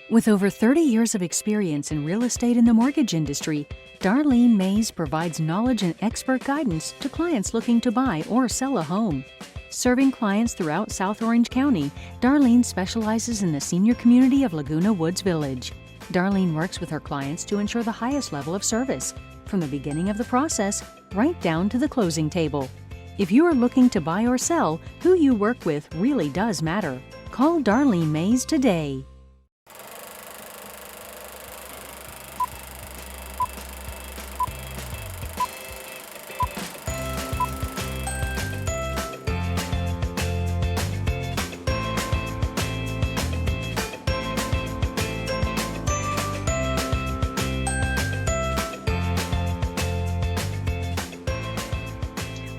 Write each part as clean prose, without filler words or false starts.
With over 30 years of experience in real estate and the mortgage industry, Darlene Mays provides knowledge and expert guidance to clients looking to buy or sell a home. Serving clients throughout South Orange County, Darlene specializes in the senior community of Laguna Woods Village. Darlene works with her clients to ensure the highest level of service, from the beginning of the process right down to the closing table. If you are looking to buy or sell, who you work with really does matter. Call Darlene Mays today.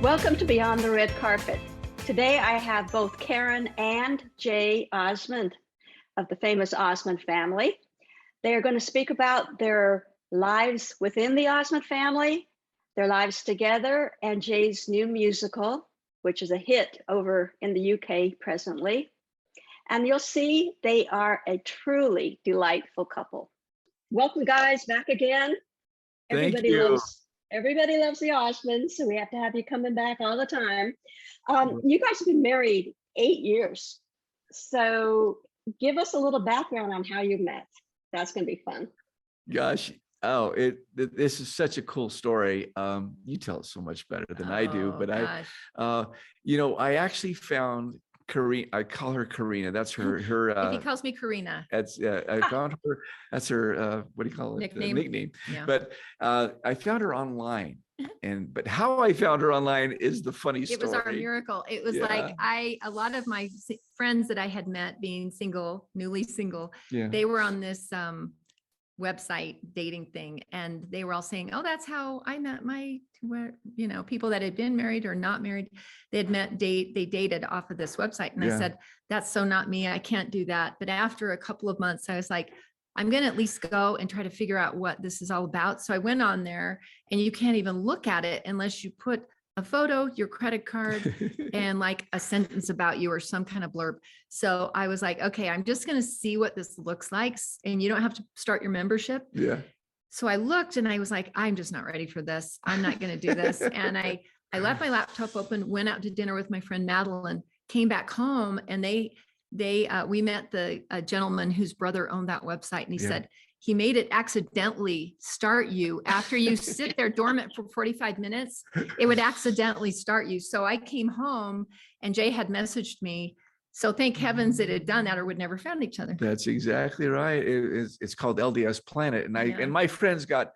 Welcome to Beyond the Red Carpet. Today I have both Karen and Jay Osmond of the famous Osmond family. They are going to speak about their lives within the Osmond family, their lives together, and Jay's new musical, which is a hit over in the UK presently. And you'll see they are a truly delightful couple. Welcome, guys, back again. Thank you. Everybody loves the Osmonds, so we have to have you coming back all the time. You guys have been married 8 years. So give us a little background on how you met. That's going to be fun. Gosh, this is such a cool story. You tell it so much better than I do, but I actually found Karina. I call her Karina. That's her. If he calls me Karina, that's I found her. That's her. What do you call it? Nickname. Yeah. But I found her online, but how I found her online is the funny story. It was our miracle. It was like a lot of my friends that I had met, being single, newly single, they were on this website dating thing, and they were all saying, oh, that's how I met my people that had been married or not married. They dated off of this website. And I said, that's so not me. I can't do that. But after a couple of months, I was like, I'm going to at least go and try to figure out what this is all about. So I went on there, and you can't even look at it unless you put a photo, your credit card, and like a sentence about you or some kind of blurb. So I was like, okay, I'm just going to see what this looks like. And you don't have to start your membership. Yeah. So I looked, and I was like, I'm just not ready for this. I'm not going to do this. And I left my laptop open, went out to dinner with my friend Madeline, came back home, and we met the gentleman whose brother owned that website. And he said, he made it accidentally start you after you sit there dormant for 45 minutes. It would accidentally start you. So I came home, and Jay had messaged me. So thank heavens it had done that, or we'd never found each other. That's exactly right. It's called LDS Planet. And and my friends kind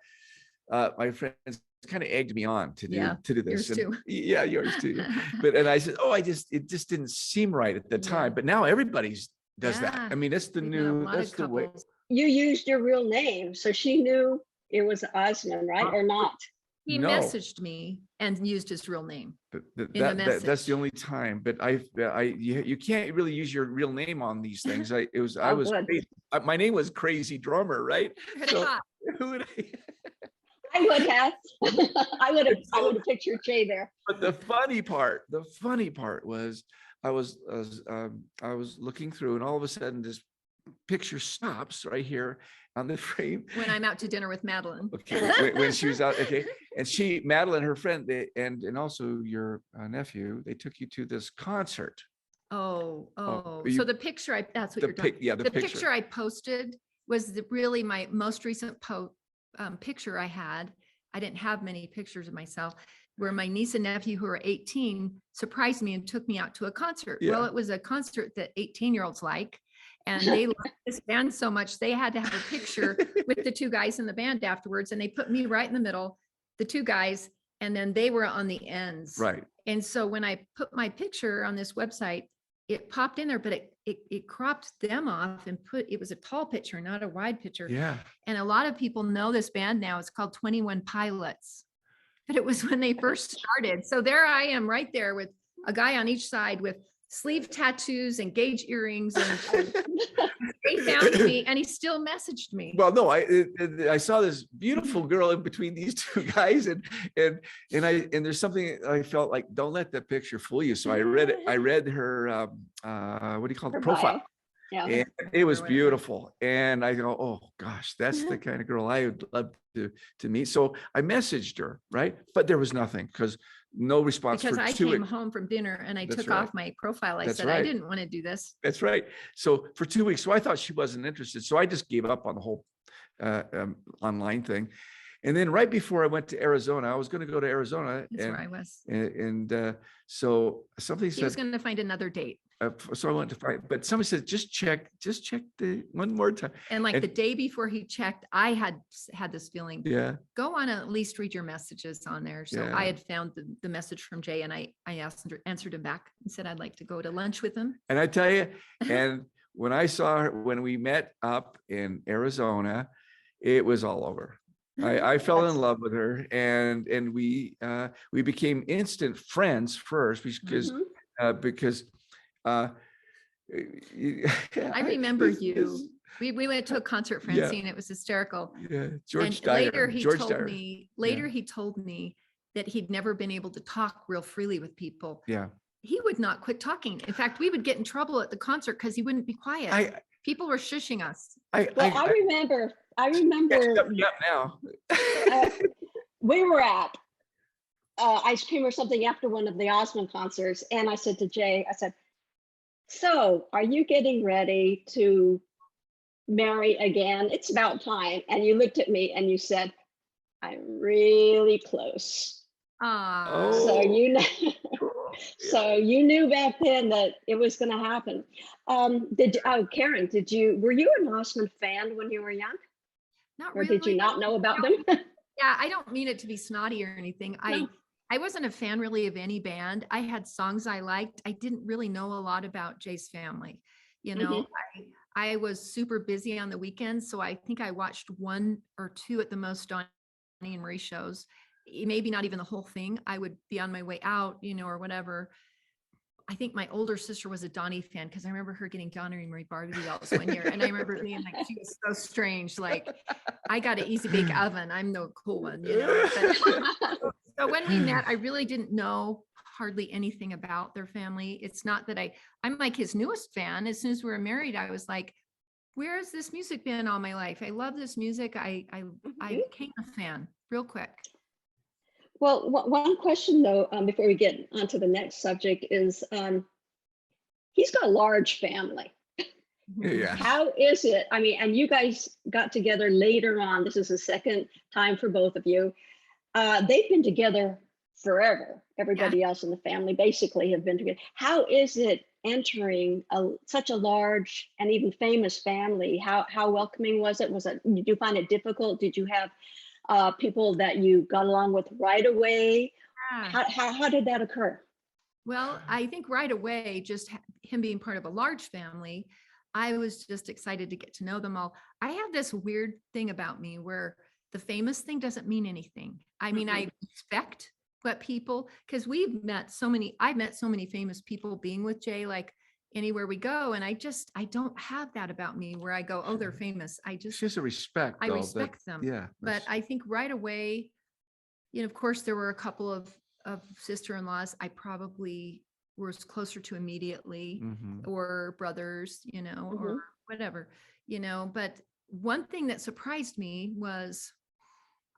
of egged me on to do this. Yours too. Yeah, yours too. And I said, it just didn't seem right at the time. But now everybody's does that. I mean, that's the way. You used your real name, so she knew it was Osmond, right? Or not? He messaged me and used his real name. That's the only time. But you can't really use your real name on these things. My name was Crazy Drummer, right? So who would I would have. I would have pictured Jay there. But the funny part was I was looking through, and all of a sudden this picture stops right here on the frame. When I'm out to dinner with Madeline. Okay, when she was out. Okay, and Madeline, her friend, and also your nephew, they took you to this concert. So the picture that's what you're talking. The picture I posted was really my most recent picture I had. I didn't have many pictures of myself, where my niece and nephew, who are 18, surprised me and took me out to a concert. Well, it was a concert that 18-year-olds like. And they liked this band so much, they had to have a picture with the two guys in the band afterwards. And they put me right in the middle, the two guys, and then they were on the ends. Right. And so when I put my picture on this website, it popped in there, but it cropped them off and it was a tall picture, not a wide picture. Yeah. And a lot of people know this band now. It's called 21 Pilots. But it was when they first started. So there I am right there with a guy on each side with sleeve tattoos, engaged earrings, and they found me, and he still messaged me. Well, no, I saw this beautiful girl in between these two guys, and there's something I felt like, don't let the picture fool you. So I read her what do you call it, profile. Yeah. And it was beautiful. And I go, oh gosh, that's the kind of girl I would love to meet. So I messaged her, right? But there was nothing, because no response. Because for I 2 came home from dinner and I That's took right. off my profile. I That's said, right. I didn't want to do this. That's right. So for 2 weeks, so I thought she wasn't interested. So I just gave up on the whole online thing. And then right before I went to Arizona, I was going to go to Arizona. That's and, where I was. And so something He was said, going to find another date. so I went to find, but somebody said, just check the one more time. And like the day before he checked, I had this feeling, Yeah. go on and at least read your messages on there. So Yeah. I had found the message from Jay, and I answered him back and said, I'd like to go to lunch with him. And I tell you, and when I saw her, when we met up in Arizona, it was all over. I fell in love with her, and we became instant friends first, because I remember you. We went to a concert, Francine. Yeah. It was hysterical. Yeah, George And Dyer. later he George told Dyer. me. Yeah. He told me that he'd never been able to talk real freely with people. Yeah. He would not quit talking. In fact, we would get in trouble at the concert because he wouldn't be quiet. People were shushing us. I remember. Yeah, now. We were at ice cream or something after one of the Osmond concerts, and I said to Jay, I said, "So, are you getting ready to marry again? It's about time." And you looked at me and you said, "I'm really close." Oh. So you know. So you knew back then that it was going to happen. Karen, were you an Osmond fan when you were young? Not or really. did you not know about them? Yeah, I don't mean it to be snotty or anything. No. I wasn't a fan really of any band. I had songs I liked. I didn't really know a lot about Jay's family. You know, I was super busy on the weekends, so I think I watched 1 or 2 at the most Donnie and Marie shows. Maybe not even the whole thing. I would be on my way out, you know, or whatever. I think my older sister was a Donnie fan, because I remember her getting Donnie and Marie Barbie dolls one year. And I remember being like, she was so strange. Like, I got an easy bake oven. I'm the cool one, you know. But, so when we met, I really didn't know hardly anything about their family. It's not that I'm like his newest fan. As soon as we were married, I was like, where has this music been all my life? I love this music. I became a fan real quick. Well, one question though, before we get onto the next subject is, he's got a large family. Yeah. How is it? I mean, and you guys got together later on. This is the second time for both of you. They've been together forever. Everybody else in the family basically have been together. How is it entering such a large and even famous family? How welcoming was it? Did you find it difficult? Did you have people that you got along with right away? How did that occur? Well, I think right away, just him being part of a large family, I was just excited to get to know them all. I have this weird thing about me where the famous thing doesn't mean anything. I mean, I respect what people, because I've met so many famous people being with Jay, like anywhere we go. And I don't have that about me where I go, oh, they're famous. It's just a respect. I respect them. Yeah. But I think right away, you know, of course, there were a couple of sister-in-laws I probably was closer to immediately, or brothers, you know, or whatever, you know. But one thing that surprised me was,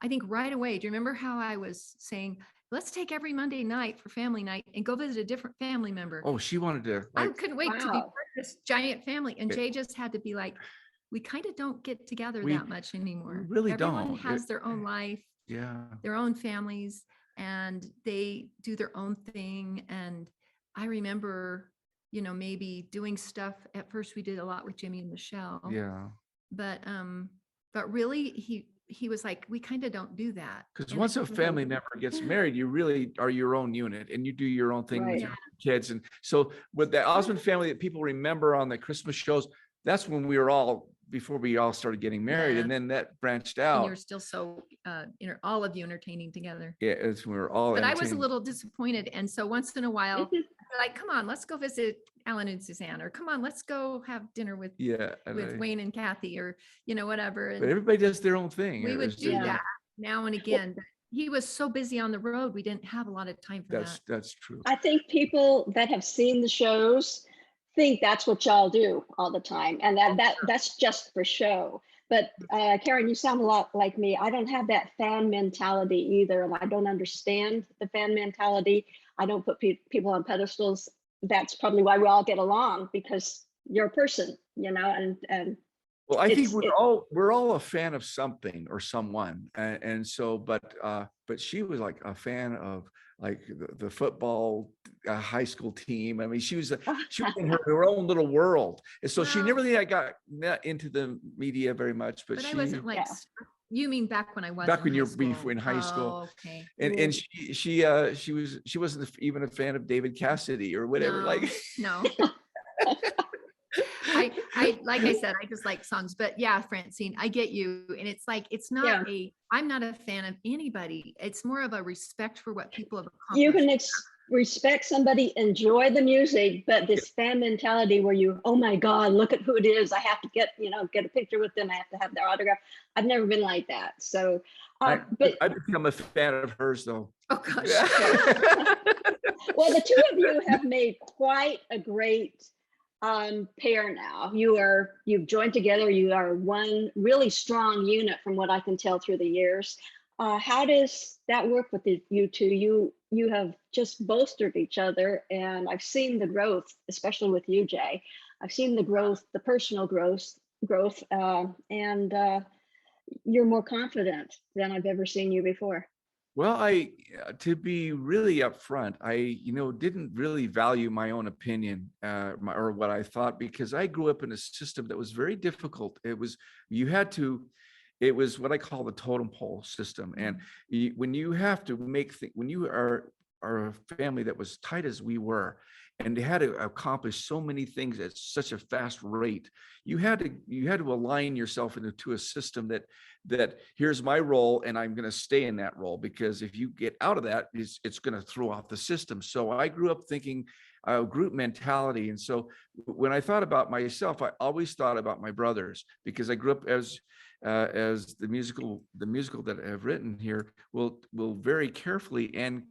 I think right away, do you remember how I was saying, let's take every Monday night for family night and go visit a different family member? Oh, she wanted to. I couldn't wait to be part of this giant family. And Jay just had to be like, we kind of don't get together that much anymore. We really Everyone don't. has their own life, their own families, and they do their own thing. And I remember, you know, maybe doing stuff. At first we did a lot with Jimmy and Michelle. Yeah. But really he was like, we kind of don't do that. Because once a family member gets married, you really are your own unit and you do your own thing with your kids. And so with the Osmond family that people remember on the Christmas shows, that's when before we all started getting married. And then that branched out. And you're still so, all of you entertaining together. Yeah, it's when we were all But I was a little disappointed. And so once in a while, like, come on, let's go visit Alan and Suzanne, or come on, let's go have dinner with Wayne and Kathy, or, you know, whatever. But everybody does their own thing. We would do that now and again. But he was so busy on the road, we didn't have a lot of time for that. That's true. I think people that have seen the shows think that's what y'all do all the time, and that's just for show. But Karen, you sound a lot like me. I don't have that fan mentality either, and I don't understand the fan mentality. I don't put people on pedestals. That's probably why we all get along, because you're a person, you know, and well, I think we're all a fan of something or someone, and so, but she was like a fan of like the football high school team. I mean, she was in her own little world, and so she never really got into the media very much. But I wasn't like. Yeah. You mean back when I was back when you were in high school? Okay. And she wasn't even a fan of David Cassidy or whatever. No. I like I said, I just like songs, but yeah, Francine, I get you. And it's like, it's not I'm not a fan of anybody. It's more of a respect for what people have accomplished. You can respect somebody, enjoy the music, but this fan mentality where you, oh my God, look at who it is. I have to get a picture with them. I have to have their autograph. I've never been like that. So, I've become a fan of hers though. Oh gosh. Well, the two of you have made quite a great pair now. You've joined together. You are one really strong unit from what I can tell through the years. How does that work with you two? You have just bolstered each other, and I've seen the growth, especially with you, Jay. I've seen the growth, the personal growth, and you're more confident than I've ever seen you before. Well, to be really upfront, I didn't really value my own opinion or what I thought, because I grew up in a system that was very difficult. It was what I call the totem pole system, and when you have to when you are a family that was tight as we were, and they had to accomplish so many things at such a fast rate, you had to align yourself into a system that here's my role, and I'm going to stay in that role, because if you get out of that, it's going to throw off the system. So I grew up thinking group mentality, and so when I thought about myself, I always thought about my brothers, because I grew up as the musical that I've written here will very carefully and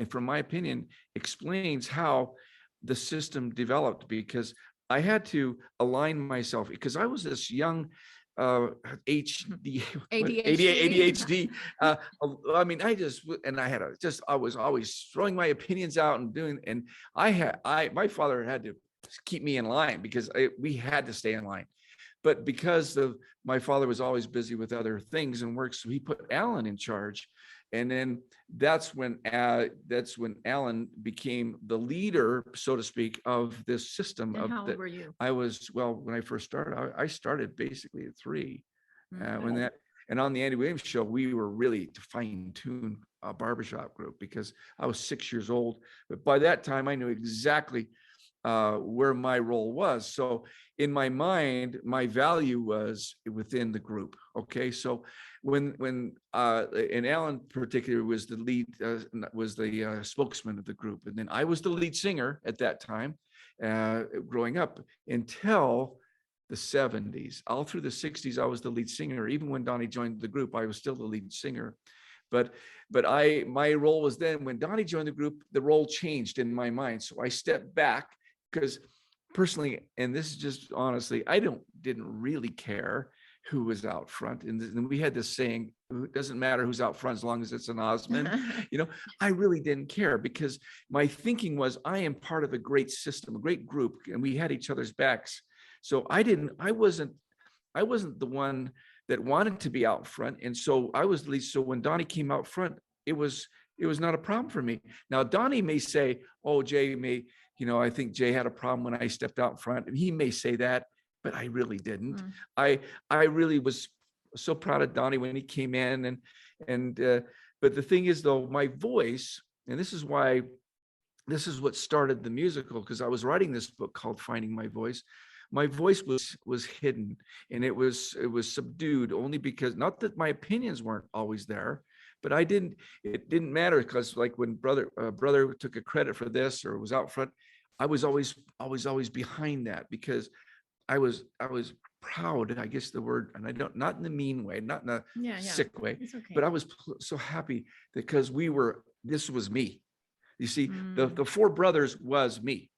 from my opinion explains how the system developed, because I had to align myself, because I was this young ADHD. I mean, I was always throwing my opinions out and doing, and my father had to keep me in line, because we had to stay in line. But because my father was always busy with other things and work, so he put Alan in charge. And then that's when Alan became the leader, so to speak, of this system. And how old were you? When I first started, I started basically at 3. And on the Andy Williams show, we were really to fine tune a barbershop group, because I was 6 years old. But by that time, I knew exactly where my role was. So in my mind, my value was within the group. Okay, so when and Alan particularly was the lead, was the spokesman of the group, and then I was the lead singer at that time, growing up until the 70s. All through the 60s, I was the lead singer. Even when Donnie joined the group, I was still the lead singer. But my role was then, when Donnie joined the group, the role changed in my mind. So I stepped back, because personally, and this is just honestly, I didn't really care who was out front. And we had this saying, it doesn't matter who's out front as long as it's an Osmond. I really didn't care, because my thinking was, I am part of a great system, a great group, and we had each other's backs. So I wasn't the one that wanted to be out front. And so I was the lead. So when Donnie came out front, it was not a problem for me. Now, Donnie may say, oh, Jay may, I think Jay had a problem when I stepped out front, and he may say that, but I really didn't. I really was so proud of Donnie when he came in, but the thing is, though, my voice, and this is what started the musical, because I was writing this book called Finding My Voice. My voice was hidden, and it was subdued, only because, not that my opinions weren't always there, but it didn't matter, because like when brother took a credit for this or was out front, I was always behind that, because I was proud, I guess the word, and I don't, not in the mean way, not in a sick way, okay, but I was so happy, because this was me. You see, the 4 brothers was me.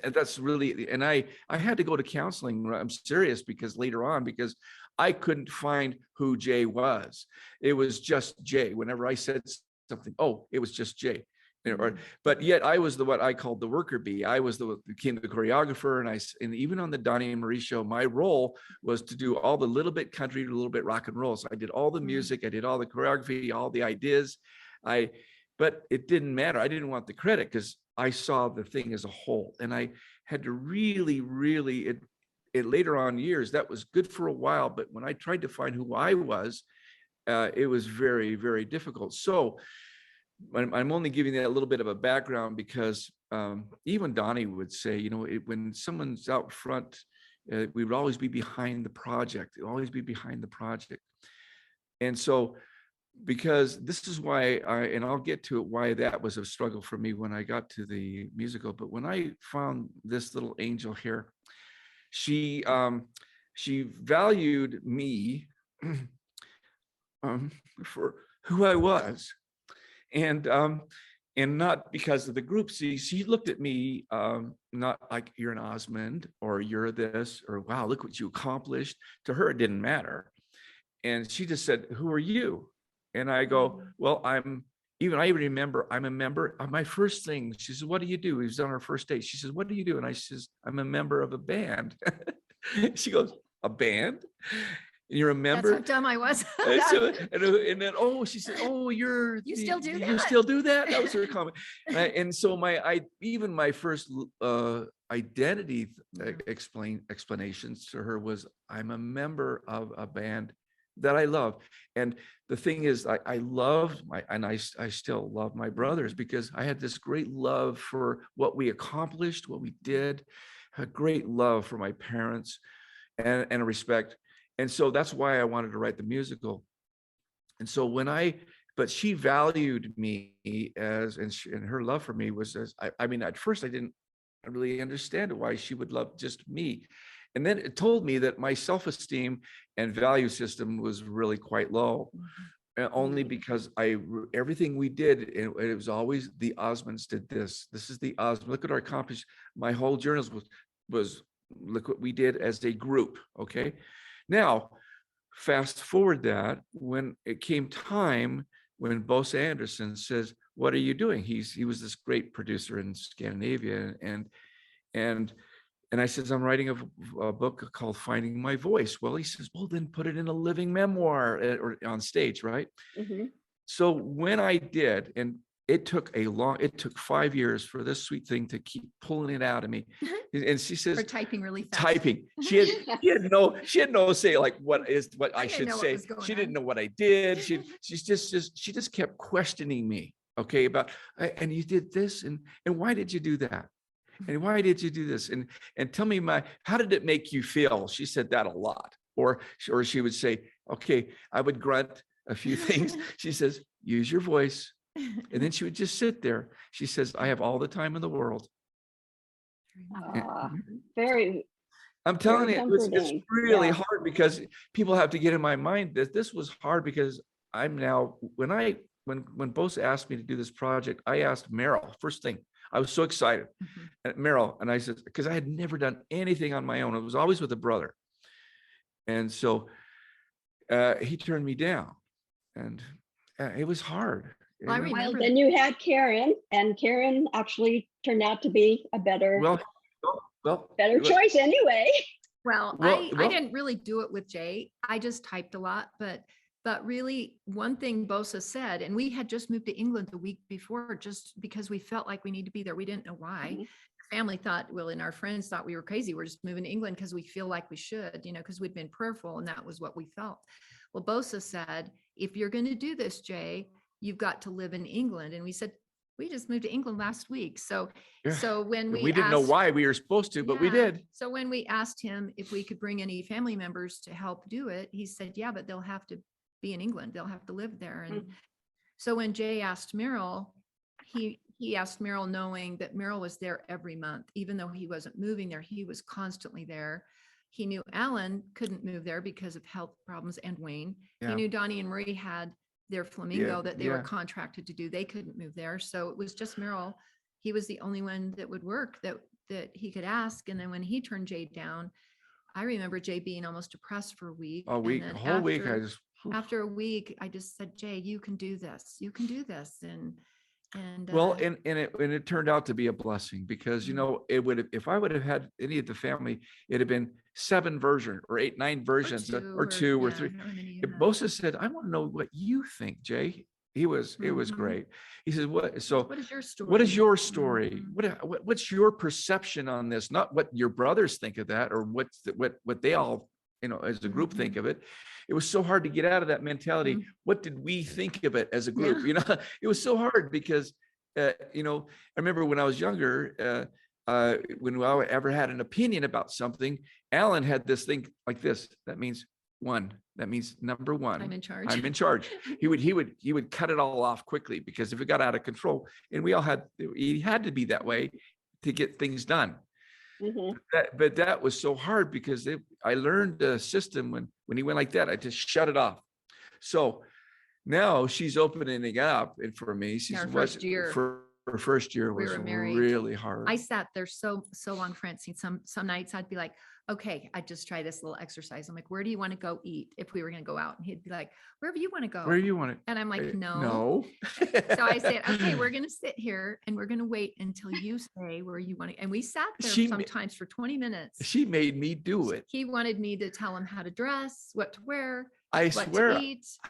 And that's really, and I had to go to counseling. I'm serious, because later on, because I couldn't find who Jay was. It was just Jay. Whenever I said something, oh, it was just Jay. But yet I was what I called the worker bee. I was became the choreographer, and even on the Donnie and Marie show, my role was to do all the little bit country, a little bit rock and roll. So I did all the music, I did all the choreography, all the ideas. But it didn't matter. I didn't want the credit because I saw the thing as a whole, and I had to really, it later on years, that was good for a while. But when I tried to find who I was, it was very, very difficult. So I'm only giving that a little bit of a background because even Donnie would say, when someone's out front, we would always be behind the project, And so, because this is why and I'll get to it, why that was a struggle for me when I got to the musical. But when I found this little angel here, she valued me for who I was. And not because of the group. See, she looked at me not like you're an Osmond or you're this or wow, look what you accomplished. To her, it didn't matter. And she just said, who are you? And I go, well, I remember I'm a member of my first thing. She says, what do you do? He was on our first date. She says, what do you do? And I says, I'm a member of a band. She goes, a band? You remember? That's how dumb I was. and then, she said, you still do that? You still do that? That was her comment. And so even my first identity explanations to her was, I'm a member of a band that I love. And the thing is, I love I still love my brothers, because I had this great love for what we accomplished, what we did, a great love for my parents and a respect. And so that's why I wanted to write the musical. And so but she valued me and her love for me was at first I didn't really understand why she would love just me. And then it told me that my self-esteem and value system was really quite low, only because everything we did, it was always the Osmonds did this. This is the Osmond. Look at our accomplishment. My whole journalism was look what we did as a group. Okay. Now, fast forward that when it came time when Bosse Anderson says, what are you doing? He was this great producer in Scandinavia. And I says, I'm writing a book called Finding My Voice. Well, he says, well, then put it in a living memoir or on stage, right? Mm-hmm. So when I did, and it took 5 years for this sweet thing to keep pulling it out of me. And she says, for typing really fast. Typing. She had no say like what I should say. She didn't know what I did. She just kept questioning me. Okay, about and you did this and why did you do that? And why did you do this? And tell me how did it make you feel? She said that a lot. Or she would say, okay, I would grunt a few things. She says, use your voice. And then she would just sit there. She says, I have all the time in the world. Very. I'm telling you, it's really hard because people have to get in my mind that this was hard because I'm now, when Bosse asked me to do this project, I asked Meryl, first thing, I was so excited. And Meryl, and I said, because I had never done anything on my own. It was always with a brother. And so he turned me down and it was hard. Well, I remember then you had Karen, and Karen actually turned out to be a better choice anyway. Well, I didn't really do it with Jay. I just typed a lot, but really one thing Bosse said, and we had just moved to England the week before, just because we felt like we need to be there. We didn't know why. Mm-hmm. Family thought, and our friends thought we were crazy. We're just moving to England because we feel like we should, because we'd been prayerful and that was what we felt. Well, Bosse said, if you're going to do this, Jay, you've got to live in England. And we said, we just moved to England last week. So when we didn't know why we were supposed to, but we did. So when we asked him if we could bring any family members to help do it, he said, yeah, but they'll have to be in England. They'll have to live there. And so when Jay asked Meryl, he asked Meryl knowing that Meryl was there every month, even though he wasn't moving there, he was constantly there. He knew Alan couldn't move there because of health problems and Wayne. Yeah. He knew Donnie and Marie had their flamingo that they were contracted to do. They couldn't move there. So it was just Meryl. He was the only one that would work, that that he could ask. And then when he turned Jay down, I remember Jay being almost depressed for a week. A week, a whole week. After a week, I just said, Jay, you can do this. You can do this. And it turned out to be a blessing because, you know, it would have, if I would have had any of the family, it'd have been 7 versions or 8, 9 versions or 2 or 3. Bosa said, I want to know what you think, Jay. It was great. He says, what is your story? What is your story? What's your perception on this? Not what your brothers think of that or what they all, you know, as a group think of it. It was so hard to get out of that mentality. What did we think of it as a group? You know, it was so hard because, you know, I remember when I was younger, when I ever had an opinion about something, Alan had this thing like this. That means 1. That means number 1. I'm in charge. I'm in charge. He would cut it all off quickly because if it got out of control, and he had to be that way to get things done. But that was so hard because I learned a system when he went like that, I just shut it off. So now she's opening it up, and for me, she's her first year was really hard. I sat there so long, Francine. Some nights I'd be like, okay, I just try this little exercise. I'm like, where do you want to go eat if we were going to go out? And he'd be like, wherever you want to go. Where you want it? And I'm like, no. So I said, okay, we're going to sit here and we're going to wait until you say where you want to. And we sat there sometimes for 20 minutes. She made me do it. He wanted me to tell him how to dress, what to wear. I swear,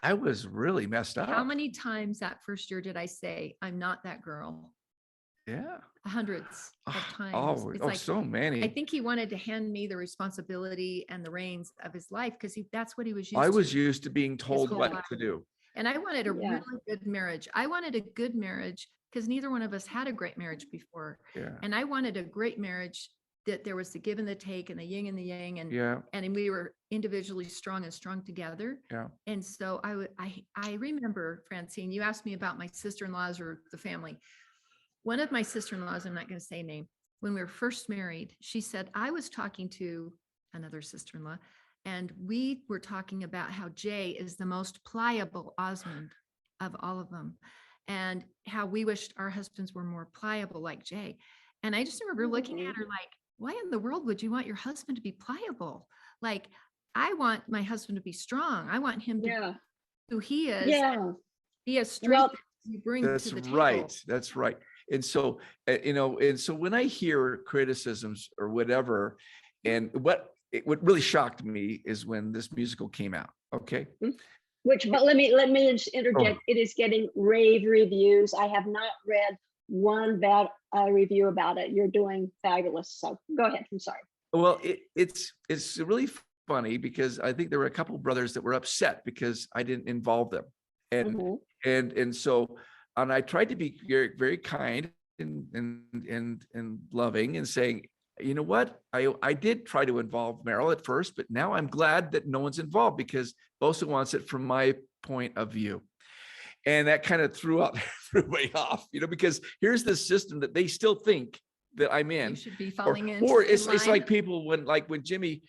I was really messed up. How many times that first year did I say, I'm not that girl? Yeah. Hundreds of times. Oh, so many. I think he wanted to hand me the responsibility and the reins of his life because that's what he was used to. I was used to being told what to do. And I wanted a really good marriage. I wanted a good marriage because neither one of us had a great marriage before. Yeah. And I wanted a great marriage that there was the give and the take and the yin and the yang, and we were individually strong and strong together. Yeah. And so I remember, Francine, you asked me about my sister-in-laws or the family. One of my sister-in-laws, I'm not going to say name, when we were first married, she said, I was talking to another sister-in-law and we were talking about how Jay is the most pliable Osmond of all of them and how we wished our husbands were more pliable like Jay. And I just remember looking at her like, why in the world would you want your husband to be pliable? Like, I want my husband to be strong. I want him to be who he is. Yeah. Be a strength that you bring to the table. That's right. And so, you know, and so when I hear criticisms or whatever, and what really shocked me is when this musical came out. Okay. But let me interject. It is getting rave reviews. I have not read one bad review about it. You're doing fabulous. So go ahead. I'm sorry. Well, it's really funny because I think there were a couple of brothers that were upset because I didn't involve them, and so I tried to be very, very kind and loving and saying, you know what, I did try to involve Meryl at first, but now I'm glad that no one's involved because Bosa wants it from my point of view. And that kind of threw me off, you know, because here's this system that they still think that I'm in. You should be falling in. Or it's like people when Jimmy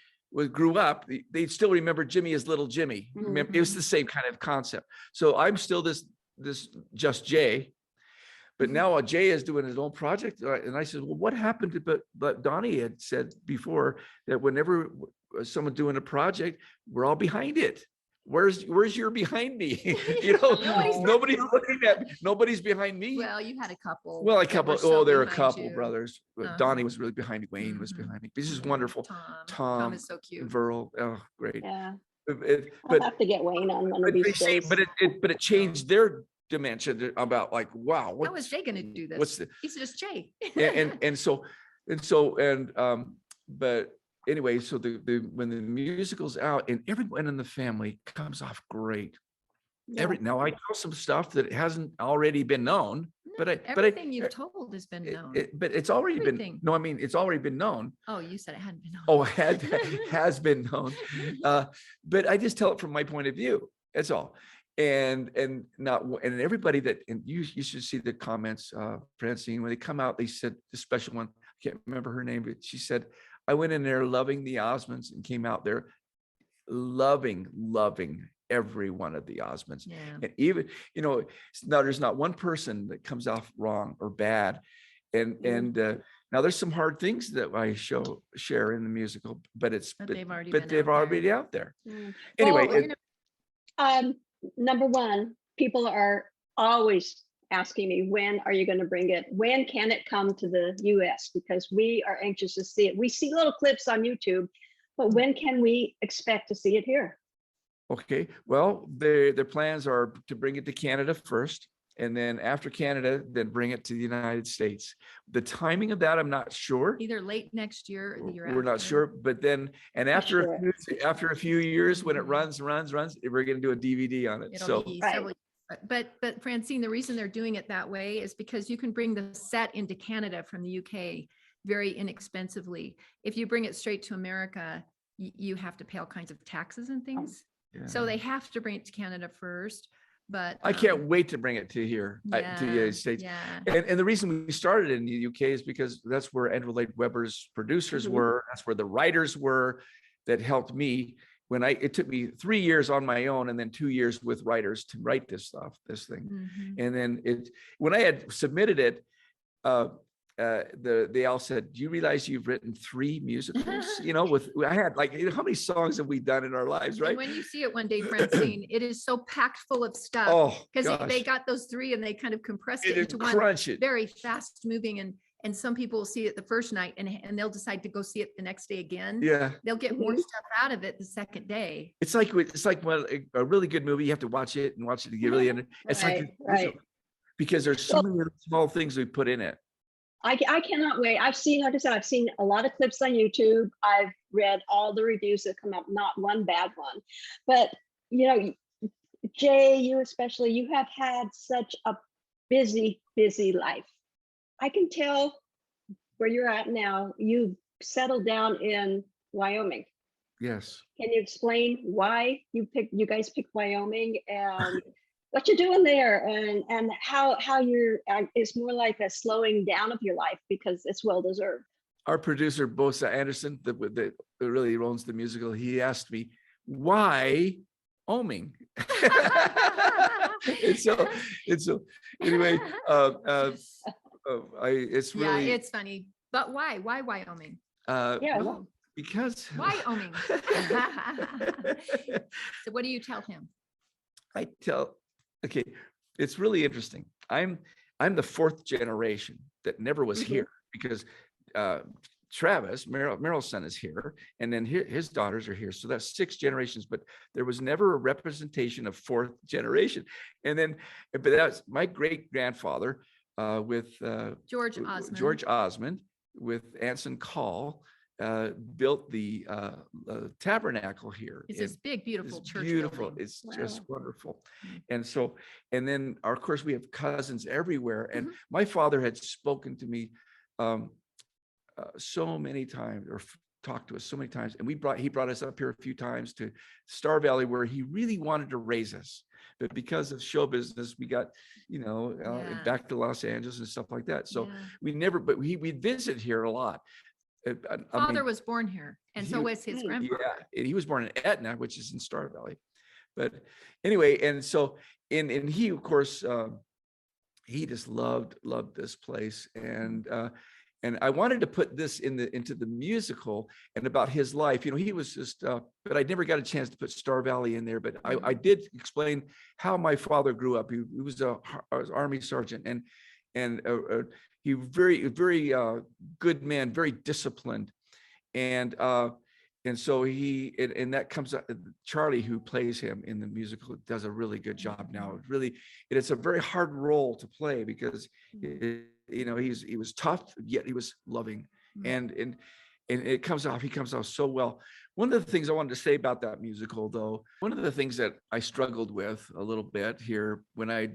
grew up, they still remember Jimmy as little Jimmy. It was the same kind of concept. So I'm still this just Jay, but now Jay is doing his own project. And I said, well, what happened to, but Donnie had said before that whenever someone doing a project, we're all behind it. Where's your behind me? You know, nobody's looking at me. Nobody's behind me. Well, you had a couple. Well, a couple. There are a couple brothers. Donnie was really behind me. Wayne was behind me. This is wonderful. Tom is so cute. Verl. Oh, great. Yeah. I'll have to get Wayne on one of these days. But it changed their dimension about like, wow. How is Jay going to do this? He's just Jay. But anyway, so when the musical's out and everyone in the family comes off great. Yeah. Now I know some stuff that hasn't already been known, everything you've told has been known. But it's already been. No, I mean it's already been known. Oh, you said it hadn't been known. Oh, has been known. But I just tell it from my point of view. That's all. And everybody and you should see the comments, Francine, when they come out, they said the special one. I can't remember her name, but she said, I went in there loving the Osmonds and came out there loving every one of the Osmonds. Yeah. And even, you know, now there's not one person that comes off wrong or bad. And Now there's some hard things that I share in the musical, but they've already out there. Anyway, number one, people are always asking me, when are you going to bring it? When can it come to the US? Because we are anxious to see it. We see little clips on YouTube, but when can we expect to see it here? Okay, well, their plans are to bring it to Canada first, and then after Canada, then bring it to the United States. The timing of that, I'm not sure. Either late next year or the year after. We're not sure, but then, and after a few years, when it runs, we're going to do a DVD on it. It'll be several. But Francine, the reason they're doing it that way is because you can bring the set into Canada from the UK very inexpensively. If you bring it straight to America, you have to pay all kinds of taxes and things. Yeah. So they have to bring it to Canada first. But I can't wait to bring it to here, to the United States. Yeah. And the reason we started in the UK is because that's where Andrew Lloyd Webber's producers were. That's where the writers were that helped me. It took me 3 years on my own and then 2 years with writers to write this thing. And then when I had submitted it, they all said, do you realize you've written 3 musicals? I had how many songs have we done in our lives, right? And when you see it one day, Francine, it is so packed full of stuff because they got those 3 and they kind of compressed it into one very fast moving. And some people will see it the first night and they'll decide to go see it the next day again. Yeah. They'll get more stuff out of it the second day. It's like a really good movie. You have to watch it to get really in it. It's because there's so many small things we put in it. I cannot wait. I've seen a lot of clips on YouTube. I've read all the reviews that come up, not one bad one. But, Jay, you especially, you have had such a busy, busy life. I can tell where you're at now. You've settled down in Wyoming. Yes. Can you explain why you guys picked Wyoming and what you're doing there, and how it's more like a slowing down of your life because it's well deserved? Our producer, Bosa Anderson, that really owns the musical, he asked me, why Wyoming? and so anyway, it's really, it's funny, but why Wyoming? Well, because Wyoming. So what do you tell him? Okay, it's really interesting. I'm the 4th generation that never was here because Travis, Meryl's son, is here, and then his daughters are here. So that's 6 generations, but there was never a representation of 4th generation. But that's my great grandfather with George Osmond with Anson Call. Built the tabernacle here. It's this big, beautiful church. Beautiful. Building. It's just wonderful. And then of course we have cousins everywhere. And my father had spoken to me so many times, or talked to us so many times. And he brought us up here a few times to Star Valley, where he really wanted to raise us. But because of show business, we got, back to Los Angeles and stuff like that. So we'd visit here a lot. Father was born here, and so was his grandfather. Yeah, and he was born in Etna, which is in Star Valley. But anyway, and so and he, of course, he just loved this place, and I wanted to put this into the musical and about his life. He was just, but I never got a chance to put Star Valley in there. But I did explain how my father grew up. He was an Army sergeant, and he was very, very good man, very disciplined. And so and that comes up, Charlie, who plays him in the musical, does a really good job now. It's a very hard role to play because, he was tough, yet he was loving. And it comes off, he comes off so well. One of the things I wanted to say about that musical, though, one of the things that I struggled with a little bit here when I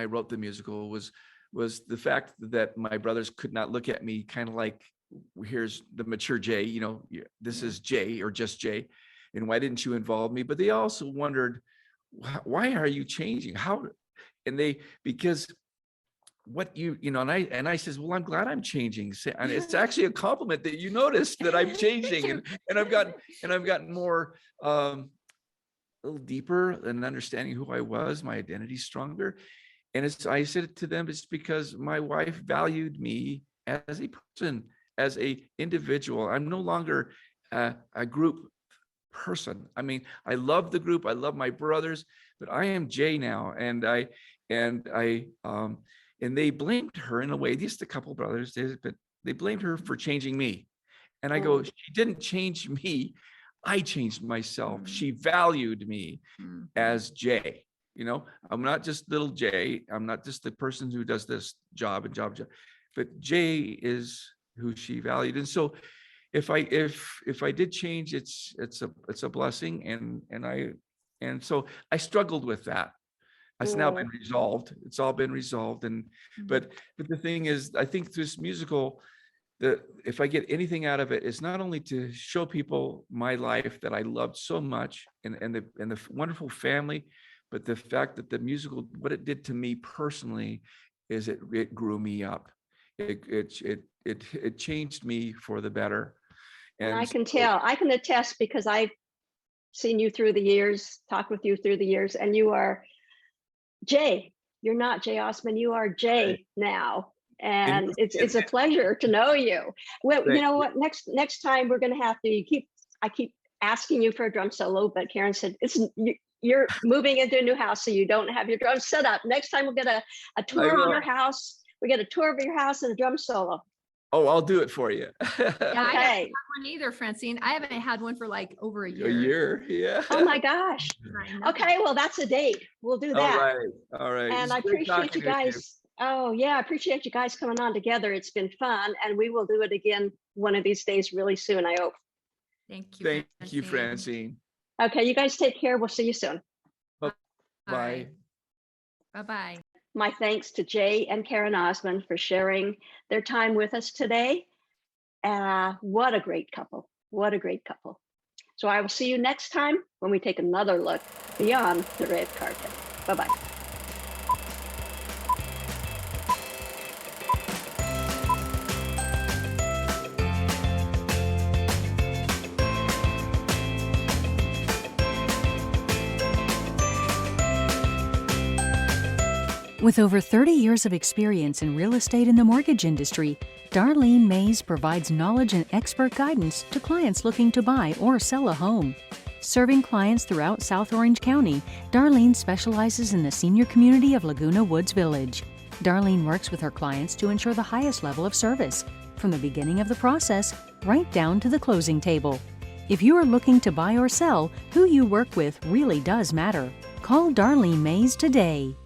wrote the musical was the fact that my brothers could not look at me kind of like, here's the mature Jay, this is Jay or just Jay, and why didn't you involve me? But they also wondered, why are you changing? Because what and I says, well, I'm glad I'm changing, and it's actually a compliment that you noticed that I'm changing, and I've gotten more a little deeper in understanding who I was, my identity stronger. And I said to them, it's because my wife valued me as a person, as a individual. I'm no longer a group person. I mean, I love the group. I love my brothers, but I am Jay now. And they blamed her in a way, just a couple brothers did, but they blamed her for changing me. And I go, she didn't change me. I changed myself. She valued me as Jay. You know, I'm not just little Jay. I'm not just the person who does this job, but Jay is who she valued. And so if I did change, it's a blessing. And so I struggled with that. It's now been resolved. It's all been resolved. But the thing is, I think this musical, if I get anything out of it, is not only to show people my life that I loved so much and the wonderful family, but the fact that the musical, what it did to me personally, is it grew me up. It changed me for the better. And I can tell, I can attest, because I've seen you through the years, talked with you through the years, and you are Jay. You're not Jay Osmond. You are Jay now. And it's a pleasure to know you. Well, you know what? Next time we're going to have to. I keep asking you for a drum solo, but Karen said you're moving into a new house, so you don't have your drums set up. Next time we'll get a tour on your house. We get a tour of your house and a drum solo. Oh, I'll do it for you. Yeah, I haven't had one either, Francine. I haven't had one for like over a year. A year, yeah. Oh my gosh. Okay, well, that's a date. We'll do that. All right. And I appreciate you guys. Oh yeah, I appreciate you guys coming on together. It's been fun, and we will do it again one of these days really soon, I hope. Thank you. Thank you, Francine. Okay, you guys take care. We'll see you soon. Bye. Bye-bye. My thanks to Jay and Karen Osmond for sharing their time with us today. What a great couple. What a great couple. So I will see you next time when we take another look beyond the red carpet. Bye-bye. With over 30 years of experience in real estate and the mortgage industry, Darlene Mays provides knowledge and expert guidance to clients looking to buy or sell a home. Serving clients throughout South Orange County, Darlene specializes in the senior community of Laguna Woods Village. Darlene works with her clients to ensure the highest level of service, from the beginning of the process right down to the closing table. If you are looking to buy or sell, who you work with really does matter. Call Darlene Mays today.